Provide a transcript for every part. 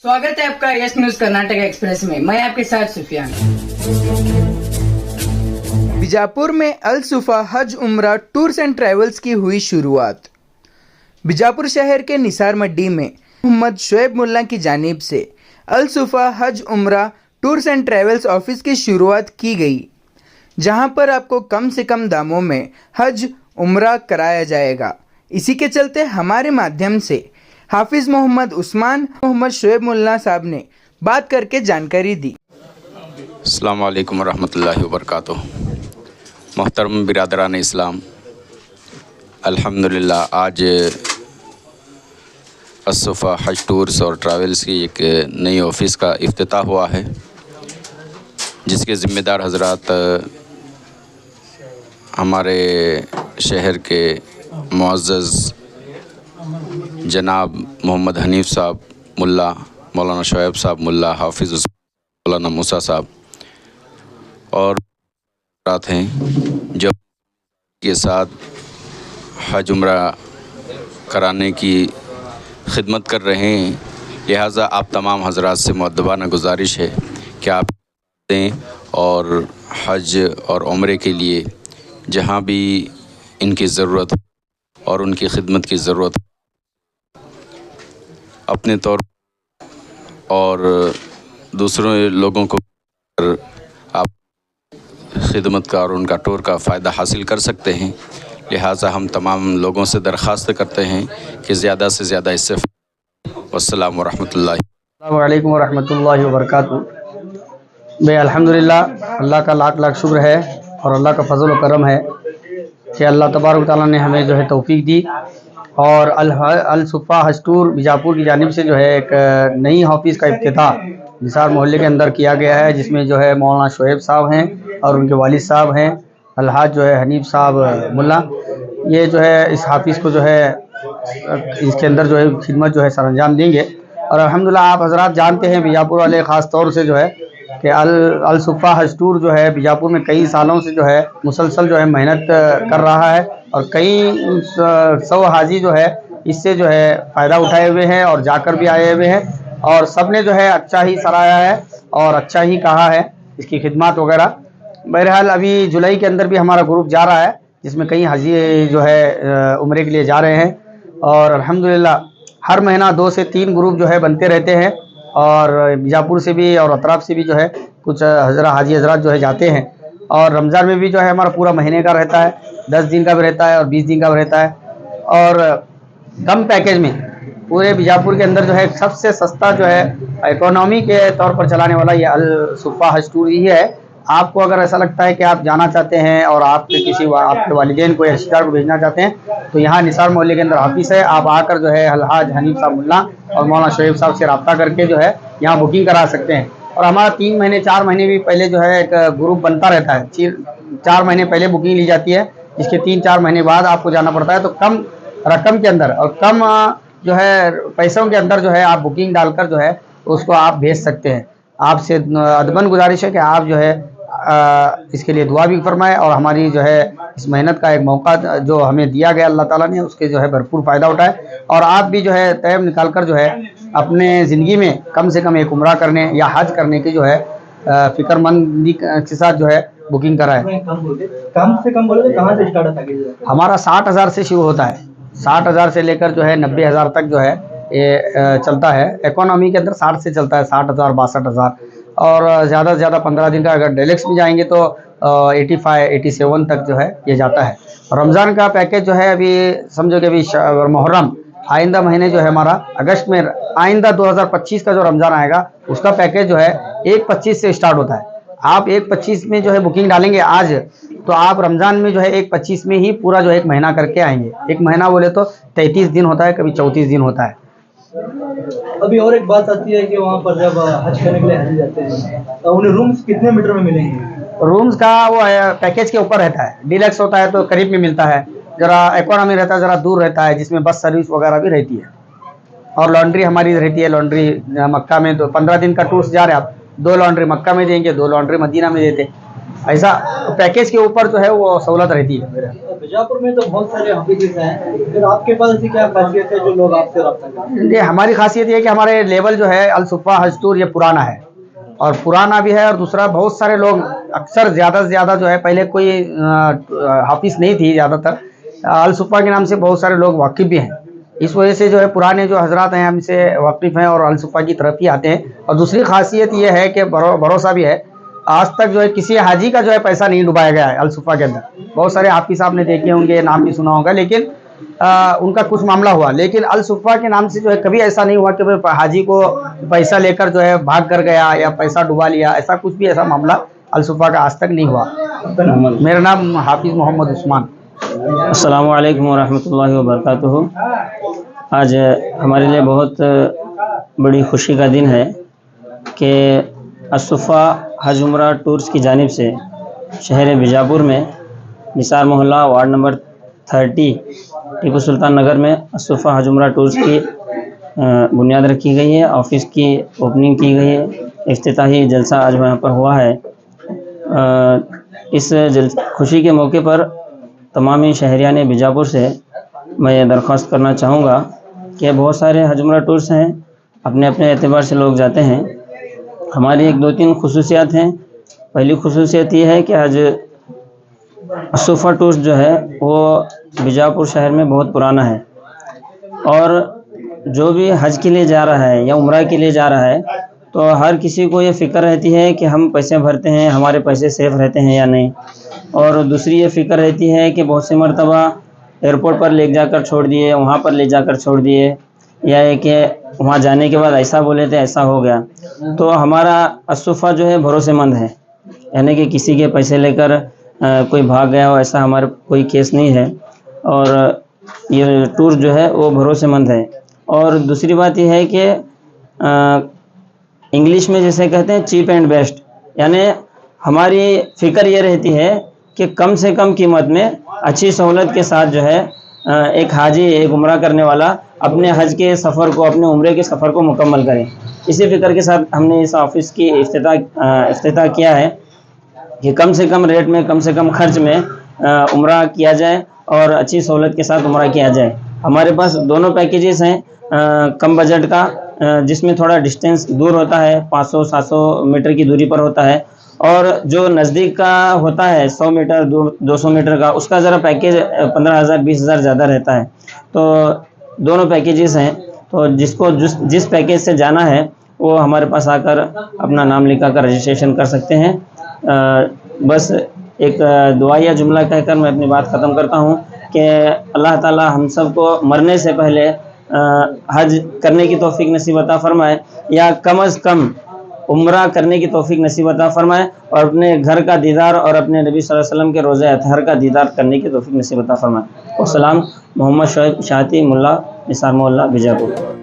स्वागत है आपका यस न्यूज कर्नाटक एक्सप्रेस में। मैं आपके साथ सुफियान। बीजापुर में अल सुफा हज उम्रा टूर्स एंड ट्रैवल्स की हुई शुरुआत। बीजापुर शहर के निसार मड्डी में मोहम्मद शोएब मुल्ला की जानिब से अल सुफा हज उम्रा टूर्स एंड ट्रैवल्स ऑफिस की शुरुआत की गई, जहां पर आपको कम से कम दामों में हज उम्रा कराया जाएगा। इसी के चलते हमारे माध्यम से हाफिज़ मोहम्मद उस्मान मोहम्मद शोएब मुल्ला साहब ने बात करके जानकारी दी। अस्सलाम वालेकुम रहमतुल्लाहि व बरकातुहू। मोहतरम बिरादरान इस्लाम, अल्हम्दुलिल्लाह आज असुफ़ा हज टूर्स और ट्रैवल्स की एक नई ऑफ़िस का इफ्तिताह हुआ है, जिसके ज़िम्मेदार हज़रात हमारे शहर के मुअज़्ज़ज़ जनाब मोहम्मद हनीफ़ साहब मुल्ला, मौलाना शोएब साहब मुल्ला, हाफिज़ मौलाना मूसा साहब और रात हैं जो के साथ हज उम्रा कराने की खिदमत कर रहे हैं। लिहाजा आप तमाम हज़रात से मुअद्दबाना गुजारिश है कि आप दें और हज और उम्रे के लिए जहाँ भी इनकी ज़रूरत और उनकी खिदमत की ज़रूरत अपने तौर और दूसरों लोगों को आप खिदमत का और उनका टूर का फ़ायदा हासिल कर सकते हैं। लिहाजा हम तमाम लोगों से दरख्वास्त करते हैं कि ज़्यादा से ज़्यादा इससे वस्सलाम वालेकुम रहमतुल्लाहि व बरकातुहू। भाई अल्हम्दुलिल्लाह, अल्लाह का लाख लाख शुक्र है और अल्लाह का फजल व करम है कि अल्लाह तबारक तआला ने हमें जो है तौफीक दी और अल सुफ़ा हज टूर बीजापुर की जानिब से जो है एक नई ऑफिस का इफ्तिताह निसार मोहल्ले के अंदर किया गया है, जिसमें जो है मौलाना शोएब साहब हैं और उनके वालिद साहब हैं अलहाज जो है हनीफ़ साहब मुल्ला। ये जो है इस हाफिज़ को जो है इसके अंदर जो है खिदमत जो है सरअंजाम देंगे। और अल्हम्दुलिल्लाह आप हज़रात जानते हैं बीजापुर वाले ख़ास तौर से जो है कि अल सुफ़ा हज टूर जो है बीजापुर में कई सालों से जो है मुसलसल जो है मेहनत कर रहा है और कई 100 हाजी जो है इससे जो है फ़ायदा उठाए हुए हैं और जाकर भी आए हुए हैं और सब ने जो है अच्छा ही सराहा है और अच्छा ही कहा है इसकी खिदमत वगैरह। बहरहाल अभी जुलाई के अंदर भी हमारा ग्रुप जा रहा है, जिसमें कई हाजी जो है उम्रे के लिए जा रहे हैं और अल्हम्दुलिल्लाह हर महीना 2 से 3 ग्रुप जो है बनते रहते हैं और बीजापुर से भी और अतराफ से भी जो है कुछ हाजी हजरात जो है जाते हैं। और रमज़ान में भी जो है हमारा पूरा महीने का रहता है, 10 दिन का भी रहता है और 20 दिन का भी रहता है। और कम पैकेज में पूरे बीजापुर के अंदर जो है सबसे सस्ता जो है इकोनॉमी के तौर पर चलाने वाला ये अल सुफ़ा हज टूर ही है। आपको अगर ऐसा लगता है कि आप जाना चाहते हैं और आपके आपके वालिदैन को या रिश्तेदार को भेजना चाहते हैं तो यहाँ निसार मोहल्ले के अंदर ऑफिस है। आप आकर जो है अलहाज हनीफ़ साहब मुल्ला और मौलाना शोएब साहब से रब्ता करके जो है यहाँ बुकिंग करा सकते हैं। और हमारा 3 महीने 4 महीने भी पहले जो है एक ग्रुप बनता रहता है, 4 महीने पहले बुकिंग ली जाती है, जिसके 3-4 महीने बाद आपको जाना पड़ता है। तो कम रकम के अंदर और कम जो है पैसों के अंदर जो है आप बुकिंग डालकर जो है उसको आप भेज सकते हैं। आपसे अदबन गुजारिश है कि आप जो है इसके लिए दुआ भी फरमाएं और हमारी जो है इस मेहनत का एक मौका जो हमें दिया गया अल्लाह ताला ने उसके जो है भरपूर फ़ायदा उठाए और आप भी जो है टाइम निकाल कर जो है अपने ज़िंदगी में कम से कम एक उम्रा करने या हज करने की जो है फ़िक्रमंदी के साथ जो है बुकिंग कराएं। कम से कम बोले तो कहाँ से स्टार्ट होता है? हमारा 60,000 से शुरू होता है, 60,000 से लेकर जो है 90,000 तक जो है ये चलता है। इकोनॉमी के अंदर 60 से चलता है, 60,000 62,000 और ज़्यादा से ज़्यादा 15 दिन का अगर डेलक्स में जाएंगे तो 85-87 तक जो है ये जाता है। रमज़ान का पैकेज जो है अभी समझो कि अभी मुहर्रम आइंदा महीने जो है हमारा अगस्त में आइंदा 2025 का जो रमज़ान आएगा उसका पैकेज जो है 1/25 से स्टार्ट होता है। आप 1/25 में जो है बुकिंग डालेंगे आज तो आप रमज़ान में जो है 1/25 में ही पूरा जो है 1 महीना करके आएंगे। 1 महीना बोले तो 33 दिन होता है, कभी 34 दिन होता है। अभी और एक बात आती है कि वहाँ पर जब हज करने के लिए हाजी जाते हैं तो उन्हें रूम्स कितने मीटर में मिलेंगे? रूम्स का वो पैकेज के ऊपर रहता है। डिलक्स होता है तो करीब में मिलता है, ज़रा इकोनॉमी रहता है ज़रा दूर रहता है, जिसमें बस सर्विस वगैरह भी रहती है और लॉन्ड्री हमारी रहती है। लॉन्ड्री मक्का में तो 15 दिन का टूर से जा रहे हैं आप, 2 लॉन्ड्री मक्का में देंगे, 2 लॉन्ड्री मदीना में देते, ऐसा पैकेज के ऊपर जो है वो सहूलत रहती है। बीजापुर में तो बहुत सारे हाफिज हैं, फिर आपके पास ऐसी क्या खासियत है जो लोग आपसे रब्ता करें? ये हमारी खासियत ये है कि हमारे लेवल जो है अल सुफ़ा हज टूर ये पुराना है, और पुराना भी है, और दूसरा बहुत सारे लोग अक्सर ज़्यादा से ज़्यादा जो है, पहले कोई हाफिज़ नहीं थी, ज़्यादातर अल सुफ़ा के नाम से बहुत सारे लोग वाकिफ़ भी हैं। इस वजह से जो है पुराने जो हजरात हैं हमसे वाकिफ़ हैं और अल सुफ़ा की तरफ ही आते हैं। और दूसरी खासियत ये है कि भरोसा भी है, आज तक जो है किसी हाजी का जो है पैसा नहीं डुबाया गया है अल सुफ़ा के अंदर। बहुत सारे हाफिज़ साहब ने देखे होंगे, नाम भी सुना होगा, लेकिन उनका कुछ मामला हुआ, लेकिन अल सुफ़ा के नाम से जो है कभी ऐसा नहीं हुआ कि भाई हाजी को पैसा लेकर जो है भाग कर गया या पैसा डुबा लिया, ऐसा कुछ भी ऐसा मामला अल सुफ़ा का आज तक नहीं हुआ। मेरा नाम हाफिज़ मोहम्मद उस्मान। अस्सलामु अलैकुम वरहमतुल्लाहि वबरकातुहू। आज हमारे लिए बहुत बड़ी खुशी का दिन है कि अल-सुफ़ा हज उम्रा टूर्स की जानिब से शहर बीजापुर में निसार मोहल्ला वार्ड नंबर 30 टीपू सुल्तान नगर में अल-सुफ़ा हज उम्रा टूर्स की बुनियाद रखी गई है, ऑफिस की ओपनिंग की गई है, इफ्तिताही जलसा आज वहाँ पर हुआ है। इस खुशी के मौके पर तमामी शहरियान बीजापुर से मैं ये दरख्वास्त करना चाहूँगा कि बहुत सारे हज उम्रा टूर्स हैं, अपने अपने एतबार से लोग जाते हैं। हमारी एक दो तीन खुसूसियात हैं। पहली खुसूसियत ये है कि हज अल-सुफ़ा टूर्स जो है वो बीजापुर शहर में बहुत पुराना है, और जो भी हज के लिए जा रहा है या उम्रा के लिए जा रहा है तो हर किसी को ये फ़िक्र रहती है कि हम पैसे भरते हैं, हमारे पैसे सेफ़ रहते हैं या नहीं। और दूसरी ये फ़िक्र रहती है कि बहुत सी मरतबा एयरपोर्ट पर ले जाकर छोड़ दिए, वहाँ पर ले जाकर छोड़ दिए, या है कि वहाँ जाने के बाद ऐसा बोले थे ऐसा हो गया। तो हमारा अल-सुफ़ा जो है भरोसेमंद है, यानी कि किसी के पैसे लेकर कोई भाग गया हो ऐसा हमारा कोई केस नहीं है, और ये टूर जो है वो भरोसेमंद है। और दूसरी बात यह है कि इंग्लिश में जैसे कहते हैं चीप एंड बेस्ट, यानी हमारी फ़िक्र ये रहती है कि कम से कम कीमत में अच्छी सहूलत के साथ जो है एक हाजी, एक उम्रा करने वाला अपने हज के सफ़र को, अपने उम्रे के सफ़र को मुकम्मल करें। इसी फ़िक्र के साथ हमने इस ऑफ़िस की इफ्तिताह किया है कि कम से कम रेट में, कम से कम खर्च में उम्रा किया जाए और अच्छी सहूलत के साथ उम्रा किया जाए। हमारे पास दोनों पैकेजेस हैं, कम बजट का जिसमें थोड़ा डिस्टेंस दूर होता है, 500-700 मीटर की दूरी पर होता है, और जो नज़दीक का होता है 100 मीटर 200 मीटर का, उसका ज़रा पैकेज 15,000-20,000 ज़्यादा रहता है। तो दोनों पैकेजेस हैं, तो जिसको जिस पैकेज से जाना है वो हमारे पास आकर अपना नाम लिखा कर रजिस्ट्रेशन कर सकते हैं। बस एक दुआ या जुमला कहकर मैं अपनी बात ख़त्म करता हूँ कि अल्लाह ताला हम सबको मरने से पहले हज करने की तौफीक नसीब अता फरमाए, या कम अज़ कम उम्रा करने की तौफीक नसीब अता फरमाए, और अपने घर का दीदार और अपने नबी सल्लल्लाहु अलैहि वसल्लम के रोज़े अतहर का दीदार करने की तौफीक नसीब अता फरमाए। वस्सलाम। मोहम्मद शोएब शाती, मुल्ला, निसार मोहल्ला, बीजापुर।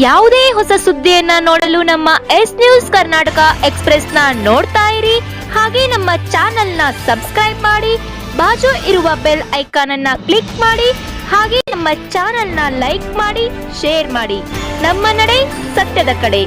ಯಾವುದೇ ಹೊಸ ಸುದ್ದಿಯನ್ನ ನೋಡಲು ನಮ್ಮ ಎಸ್ ನ್ಯೂಸ್ ಕರ್ನಾಟಕ ಎಕ್ಸ್‌ಪ್ರೆಸ್ ನ ನೋಡ್ತಾ ಇರಿ, ಹಾಗೆ ನಮ್ಮ ಚಾನೆಲ್ ನ ಸಬ್ಸ್ಕ್ರೈಬ್ ಮಾಡಿ, ಬಾಜು ಇರುವ ಬೆಲ್ ಐಕಾನ್ ಅನ್ನ ಕ್ಲಿಕ್ ಮಾಡಿ, ಹಾಗೆ ನಮ್ಮ ಚಾನೆಲ್ ನ ಲೈಕ್ ಮಾಡಿ, ಶೇರ್ ಮಾಡಿ. ನಮ್ಮ ನಡೆ ಸತ್ಯದ ಕಡೆ.